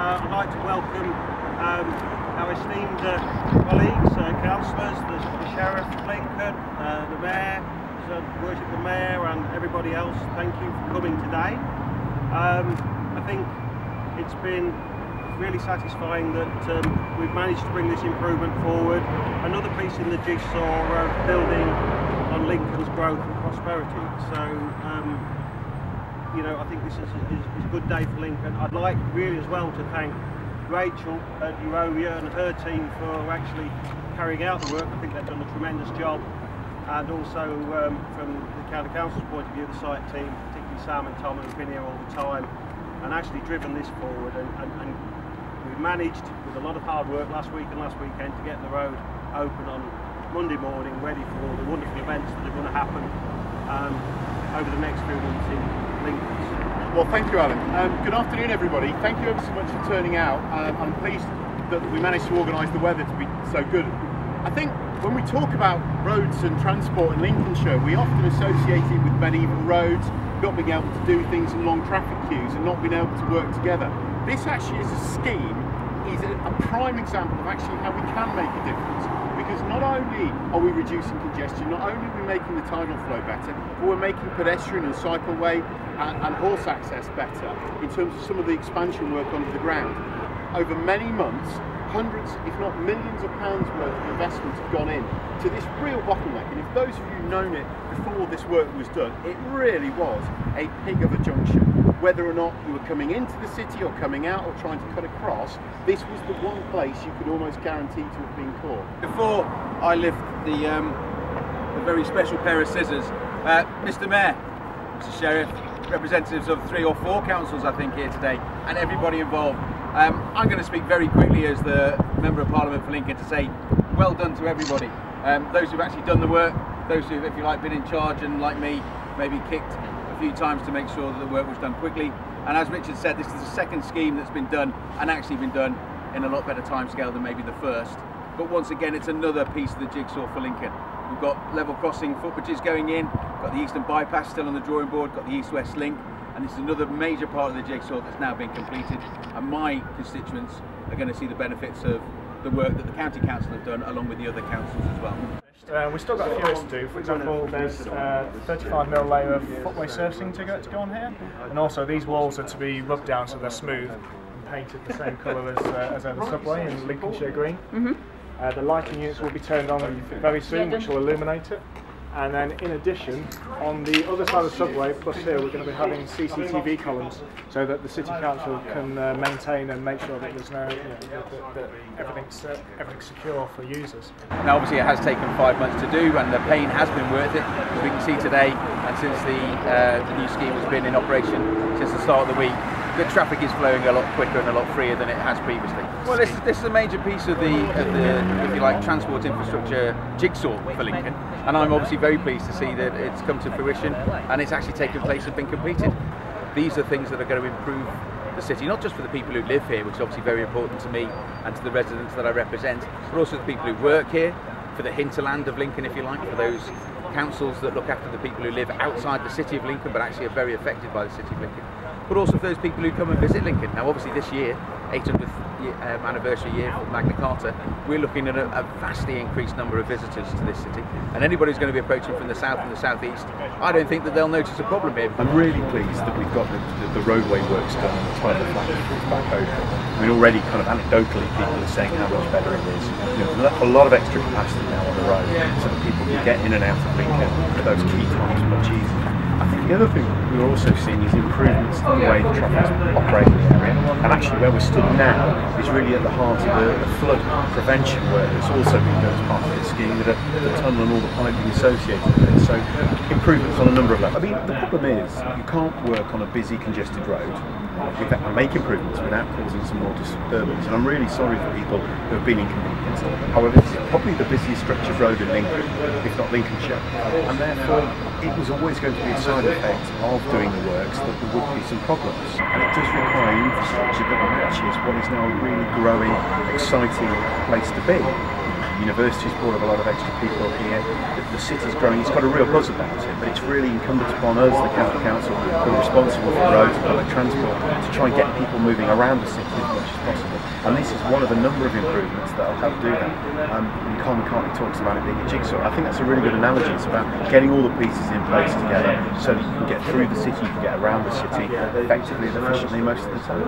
I'd like to welcome our esteemed colleagues, councillors, the Sheriff of Lincoln, the Mayor, worship the Mayor and everybody else. Thank you for coming today. I think it's been really satisfying that we've managed to bring this improvement forward. Another piece in the jigsaw of building on Lincoln's growth and prosperity. So, you know, I think this is a good day for Lincoln. I'd like really as well to thank Rachel at Eurovia and her team for actually carrying out the work. I think they've done a tremendous job. And also from the County Council's point of view, the site team, particularly Sam and Tom, who've been here all the time and actually driven this forward. And we managed, with a lot of hard work last week and last weekend, to get the road open on Monday morning, ready for all the wonderful events that are going to happen over the next few months in Lincoln. Well, thank you, Alan. Good afternoon, everybody. Thank you ever so much for turning out. I'm pleased that we managed to organise the weather to be so good. I think when we talk about roads and transport in Lincolnshire, we often associate it with medieval roads, not being able to do things in long traffic queues and not being able to work together. This actually is a scheme, is a prime example of actually how we can make a difference. Because not only are we reducing congestion, not only are we making the tidal flow better, but we're making pedestrian and cycleway and horse access better in terms of some of the expansion work under the ground. Over many months, hundreds, if not millions of pounds worth of investment have gone in to this real bottleneck. And if those of you known it before this work was done, it really was a pig of a junction. Whether or not you were coming into the city or coming out or trying to cut across, this was the one place you could almost guarantee to have been caught. Before I lift the very special pair of scissors, Mr. Mayor, Mr. Sheriff, representatives of 3 or 4 councils I think here today, and everybody involved. I'm going to speak very quickly as the Member of Parliament for Lincoln to say well done to everybody. Those who've actually done the work, those who've, if you like, been in charge and like me, maybe kicked a few times to make sure that the work was done quickly. And as Richard said, this is the second scheme that's been done and actually been done in a lot better timescale than maybe the first. But once again, it's another piece of the jigsaw for Lincoln. We've got level crossing footbridges going in, got the Eastern Bypass still on the drawing board, got the East-West link, and this is another major part of the jigsaw that's now been completed. And my constituents are going to see the benefits of the work that the County Council have done along with the other councils as well. We've still got a few bits to do. For example, there's 35mm layer of footway surfacing to go on here, and also these walls are to be rubbed down so they're smooth and painted the same colour as the subway in Lincolnshire green. The lighting units will be turned on very soon, which will illuminate it. And then in addition, on the other side of the subway, plus here, we're going to be having CCTV columns so that the City Council can maintain and make sure that there's no, that everything's secure for users. Now obviously it has taken 5 months to do and the pain has been worth it, as we can see today, and since the new scheme has been in operation since the start of the week, the traffic is flowing a lot quicker and a lot freer than it has previously. Well, this is a major piece of the if you like, transport infrastructure jigsaw for Lincoln, and I'm obviously very pleased to see that it's come to fruition and it's actually taken place and been completed. These are things that are going to improve the city, not just for the people who live here, which is obviously very important to me and to the residents that I represent, but also the people who work here, for the hinterland of Lincoln, if you like, for those councils that look after the people who live outside the city of Lincoln but actually are very affected by the city of Lincoln, but also for those people who come and visit Lincoln. Now obviously this year, 800th anniversary year for Magna Carta, we're looking at a vastly increased number of visitors to this city, and anybody who's going to be approaching from the south and the southeast, I don't think that they'll notice a problem here. I'm really pleased that we've got the roadway works done on the tidal flow back over. I mean, already kind of anecdotally people are saying how much better it is. You know, a lot of extra capacity now on the road so that people can get in and out of Lincoln at those key times much easier. I think the other thing we're also seeing is improvements to the way the traffic operates in the area, and actually where we're stood now is really at the heart of the flood prevention work that's also been done as part of this scheme, with the tunnel and all the piping associated with it. So improvements on a number of levels. I mean, the problem is you can't work on a busy, congested road and make improvements without causing some more disturbance, and I'm really sorry for people who have been inconvenienced. However, this is probably the busiest stretch of road in Lincoln, if not Lincolnshire, and therefore it was always going to be a side effect of doing the works that there would be some problems, and it does require infrastructure that matches what is now a really growing, exciting place to be. The university's brought up a lot of extra people up here. The city's growing, it's got a real buzz about it, but it's really incumbent upon us, the county council, who are responsible for roads and public transport, to try and get people moving around the city as much as possible. And this is one of a number of improvements that will help do that. Canwick County talks about it being a jigsaw. I think that's a really good analogy. It's about getting all the pieces in place together so that you can get through the city, you can get around the city effectively and efficiently most of the time.